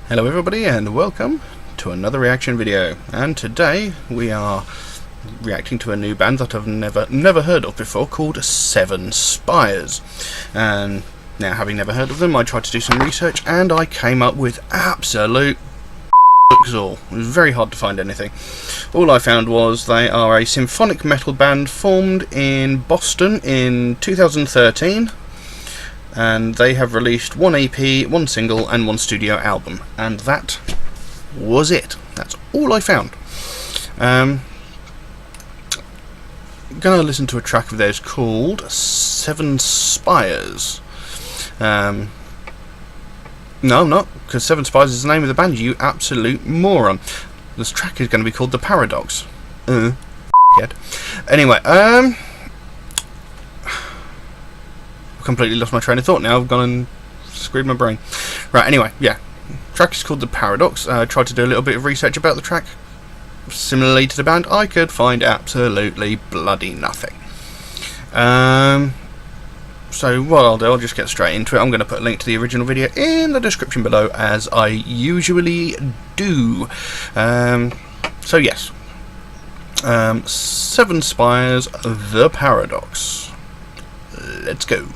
Hello everybody and welcome to another reaction video, and today we are reacting to a new band that I've never heard of before, called Spires. And now, having never heard of them, I tried to do some research and I came up with absolute all. It was very hard to find anything. All I found was they are a symphonic metal band formed in Boston in 2013. And they have released one EP, one single and one studio album, and that was it. That's all I found. Gonna listen to a track of theirs called Seven Spires. No, I'm not, because Seven Spires is the name of the band, you absolute moron. This track is going to be called The Paradox. Anyway, completely lost my train of thought now. I've gone and screwed my brain. Right, anyway, yeah. Track is called The Paradox. I tried to do a little bit of research about the track. Similarly to the band, I could find absolutely bloody nothing. So what I'll do, I'll just get straight into it. I'm going to put a link to the original video in the description below, as I usually do. So yes. Seven Spires, The Paradox. Let's go.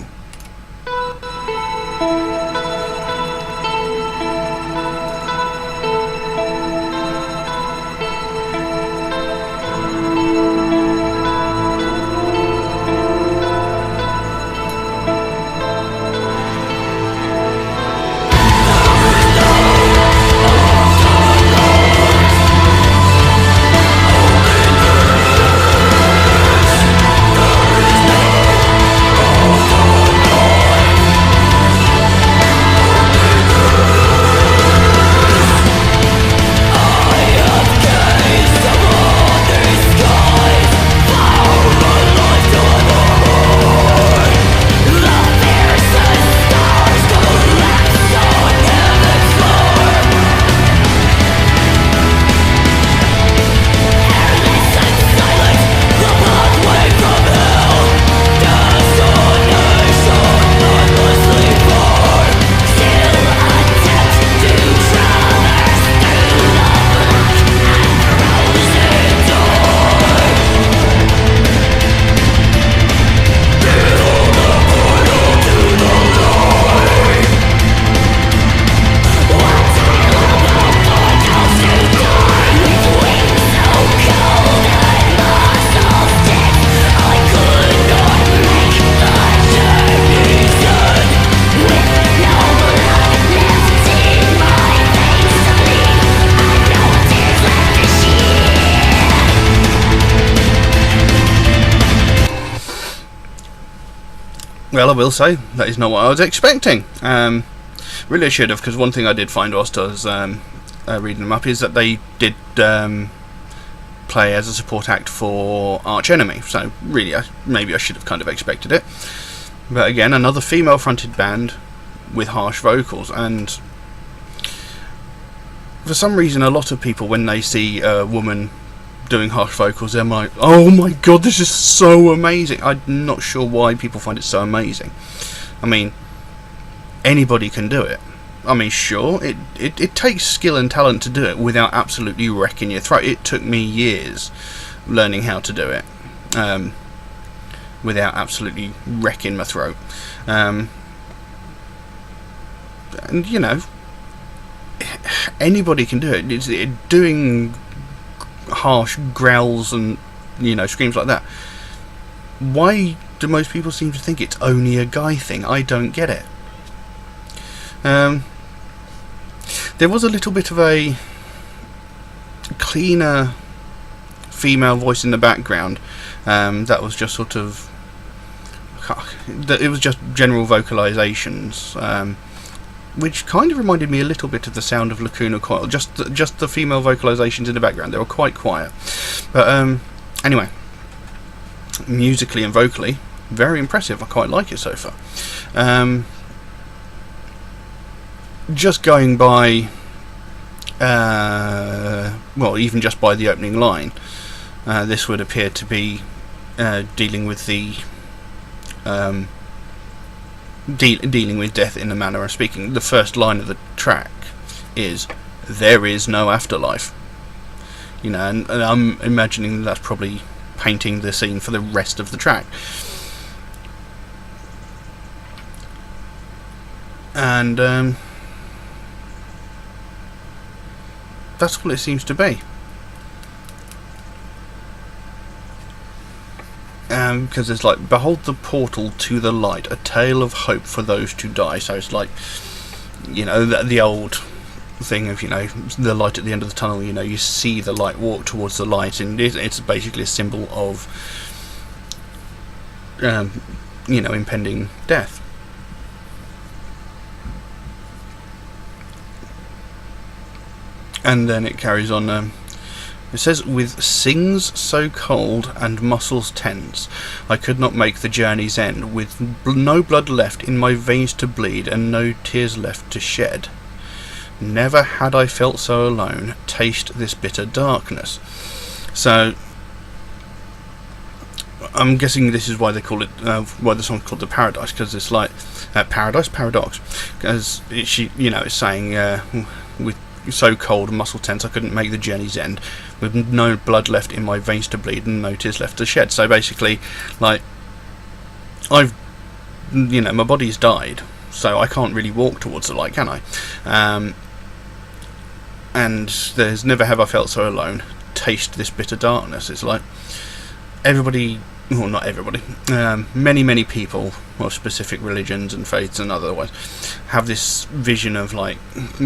Well, I will say, that is not what I was expecting. Really I should have, because one thing I did find whilst I was reading them up is that they did play as a support act for Arch Enemy, so really maybe I should have kind of expected it. But again, another female fronted band with harsh vocals, and for some reason a lot of people, when they see a woman doing harsh vocals, they're like, oh my god, this is so amazing. I'm not sure why people find it so amazing. I mean, anybody can do it. I mean, sure, it takes skill and talent to do it without absolutely wrecking your throat. It took me years learning how to do it without absolutely wrecking my throat. And you know, anybody can do it. It's doing harsh growls and, you know, screams like that. Why do most people seem to think it's only a guy thing? I don't get it. There was a little bit of a cleaner female voice in the background that was just sort of, it was just general vocalizations, which kind of reminded me a little bit of the sound of Lacuna Coil. Just the female vocalizations in the background, they were quite quiet. But anyway, musically and vocally, very impressive. I quite like it so far. Just going by, well, even just by the opening line, this would appear to be dealing with the dealing with death in a manner of speaking. The first line of the track is there is no afterlife. You know, and I'm imagining that's probably painting the scene for the rest of the track. And that's all it seems to be. Because it's like, behold the portal to the light, a tale of hope for those to die. So it's like, you know, the old thing of, you know, the light at the end of the tunnel. You know, you see the light, walk towards the light, and it's basically a symbol of, you know, impending death. And then it carries on. It says, with sings so cold and muscles tense, I could not make the journey's end, with no blood left in my veins to bleed, and no tears left to shed. Never had I felt so alone, taste this bitter darkness. So, I'm guessing this is why they call it, why the song's called The Paradise, because it's like, paradox, because you know, it's saying, with so cold and muscle tense I couldn't make the journey's end, with no blood left in my veins to bleed and no tears left to shed. So basically, like, I've, you know, my body's died, so I can't really walk towards the light, can I? And there's never have I felt so alone, taste this bitter darkness. It's like everybody, well, not everybody, many people of specific religions and faiths and otherwise have this vision of like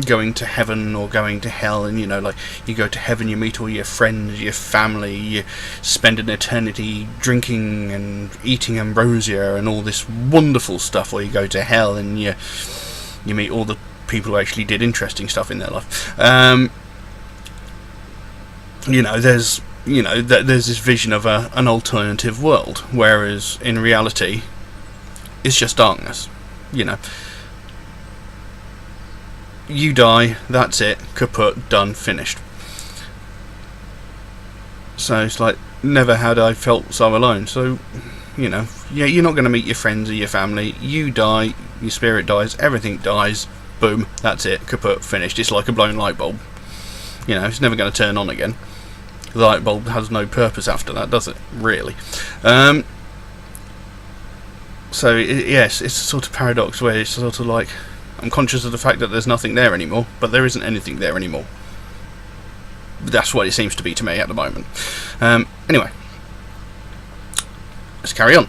going to heaven or going to hell, and you know, like, you go to heaven, you meet all your friends, your family, you spend an eternity drinking and eating ambrosia and all this wonderful stuff, or you go to hell and you meet all the people who actually did interesting stuff in their life. You know, there's this vision of an alternative world, whereas in reality it's just darkness. You know, you die, that's it, kaput, done, finished. So it's like, never had I felt so alone. So, you know, yeah, you're not going to meet your friends or your family. You die, your spirit dies, everything dies, boom, that's it, kaput, finished. It's like a blown light bulb. You know, it's never going to turn on again. The light bulb has no purpose after that, does it? Really. So, yes, it's a sort of paradox where it's sort of like, I'm conscious of the fact that there's nothing there anymore, but there isn't anything there anymore. That's what it seems to be to me at the moment. Anyway, let's carry on.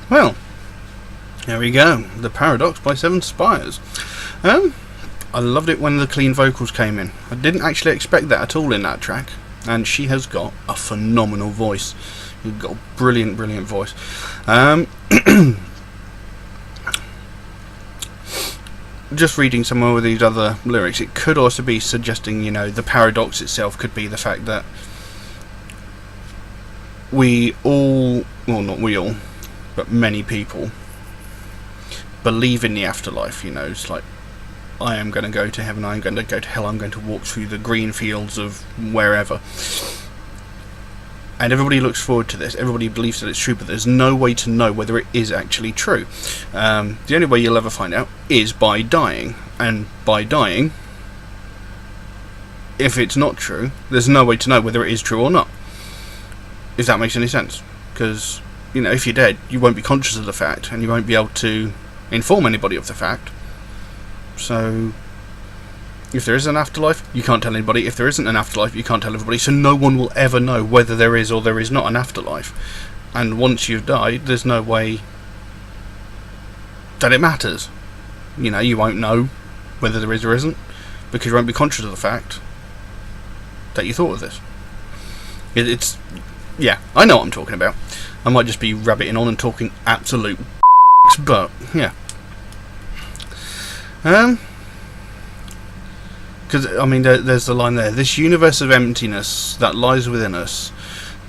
Well, there we go. The Paradox by Seven Spires. I loved it when the clean vocals came in. I didn't actually expect that at all in that track. And she has got a phenomenal voice. You've got a brilliant, brilliant voice. Just reading some more of these other lyrics, it could also be suggesting, you know, the paradox itself could be the fact that we all, well, not we all, but many people believe in the afterlife. You know, it's like, I am going to go to heaven, I am going to go to hell, I'm going to walk through the green fields of wherever. And everybody looks forward to this, everybody believes that it's true, but there's no way to know whether it is actually true. The only way you'll ever find out is by dying. And by dying, if it's not true, there's no way to know whether it is true or not. If that makes any sense. Because, you know, if you're dead, you won't be conscious of the fact, and you won't be able to inform anybody of the fact. So, if there is an afterlife, you can't tell anybody. If there isn't an afterlife, you can't tell everybody. So no one will ever know whether there is or there is not an afterlife. And once you've died, there's no way that it matters. You know, you won't know whether there is or isn't, because you won't be conscious of the fact that you thought of this. It's... yeah, I know what I'm talking about. I might just be rabbiting on and talking absolute but, yeah. Because, I mean, there's the line there. This universe of emptiness that lies within us,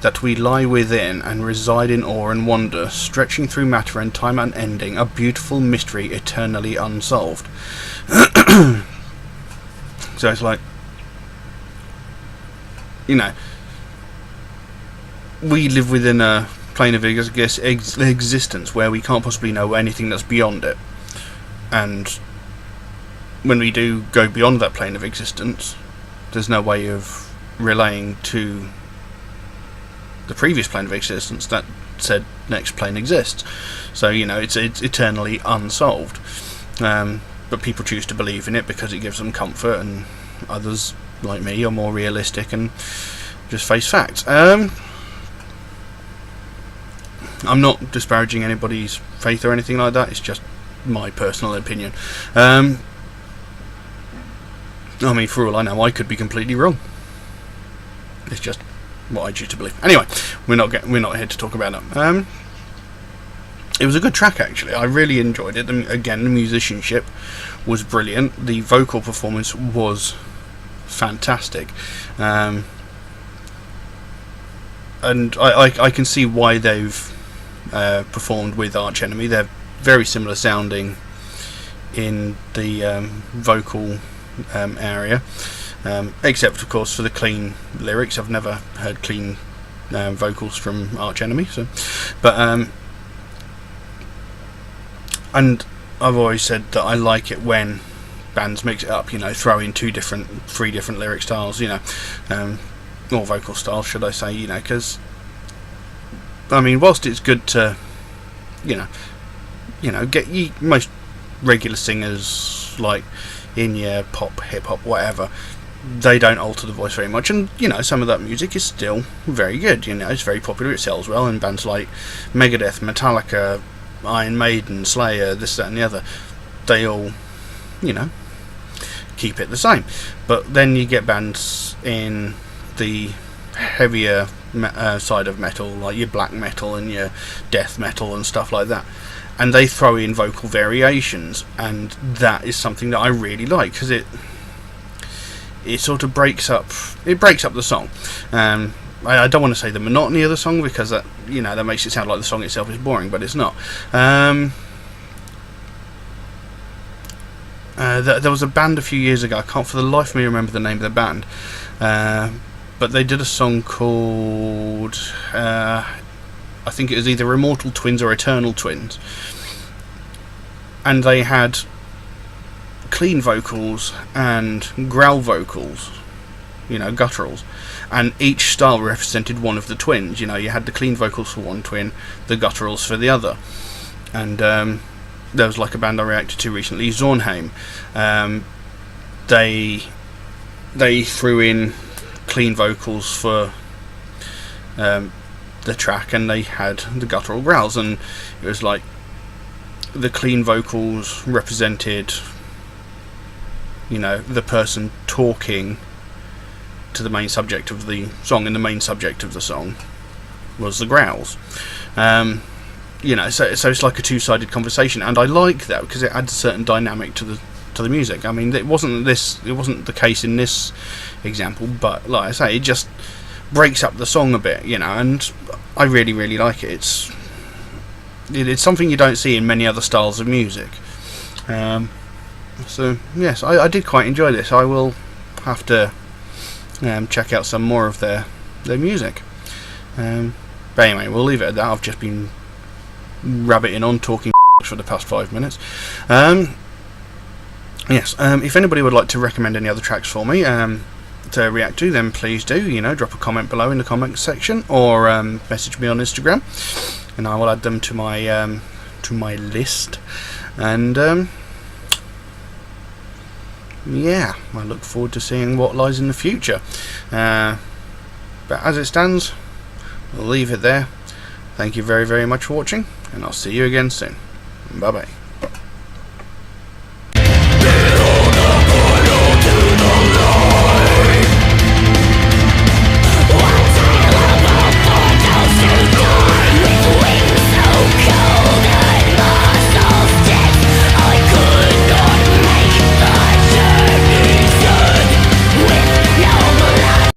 that we lie within and reside in awe and wonder, stretching through matter and time unending, a beautiful mystery eternally unsolved. So it's like, you know, we live within a plane of existence where we can't possibly know anything that's beyond it. And when we do go beyond that plane of existence, there's no way of relaying to the previous plane of existence that said next plane exists. So, you know, it's eternally unsolved. But people choose to believe in it because it gives them comfort, and others, like me, are more realistic and just face facts. I'm not disparaging anybody's faith or anything like that, it's just my personal opinion. I mean, for all I know, I could be completely wrong. It's just what I choose to believe. Anyway, we're not here to talk about that. It was a good track, actually. I really enjoyed it. Again, the musicianship was brilliant. The vocal performance was fantastic. And I can see why they've performed with Arch Enemy. They're very similar sounding in the vocal area, except of course for the clean lyrics. I've never heard clean vocals from Arch Enemy, so and I've always said that I like it when bands mix it up, you know, throw in 3 different lyric styles, you know, or vocal styles, should I say, you know, because I mean, whilst it's good to, you know, get most regular singers, like in your pop, hip hop, whatever, they don't alter the voice very much, and you know, some of that music is still very good. You know, it's very popular, it sells well, and bands like Megadeth, Metallica, Iron Maiden, Slayer, this, that, and the other, they all, you know, keep it the same. But then you get bands in the heavier side of metal, like your black metal and your death metal and stuff like that, and they throw in vocal variations, and that is something that I really like, because it sort of breaks up the song. I don't want to say the monotony of the song, because that, you know, that makes it sound like the song itself is boring, but it's not. There was a band a few years ago, I can't for the life of me remember the name of the band, but they did a song called I think it was either Immortal Twins or Eternal Twins, and they had clean vocals and growl vocals, you know, gutturals, and each style represented one of the twins. You know, you had the clean vocals for one twin, the gutturals for the other. And there was like a band I reacted to recently, Zornheim. They threw in clean vocals for the the track and they had the guttural growls, and it was like the clean vocals represented, you know, the person talking to the main subject of the song, and the main subject of the song was the growls. You know, so it's like a two-sided conversation, and I like that because it adds a certain dynamic to the music. I mean, it wasn't the case in this example, but like I say, it just breaks up the song a bit, you know, and I really like it. It's something you don't see in many other styles of music. So yes, I did quite enjoy this. I will have to check out some more of their music. But anyway, we'll leave it at that. I've just been rabbiting on talking for the past 5 minutes. Yes, if anybody would like to recommend any other tracks for me to react to, then please do. You know, drop a comment below in the comments section, or message me on Instagram, and I will add them to my list. And yeah, I look forward to seeing what lies in the future. But as it stands, we'll leave it there. Thank you very much for watching, and I'll see you again soon. Bye bye.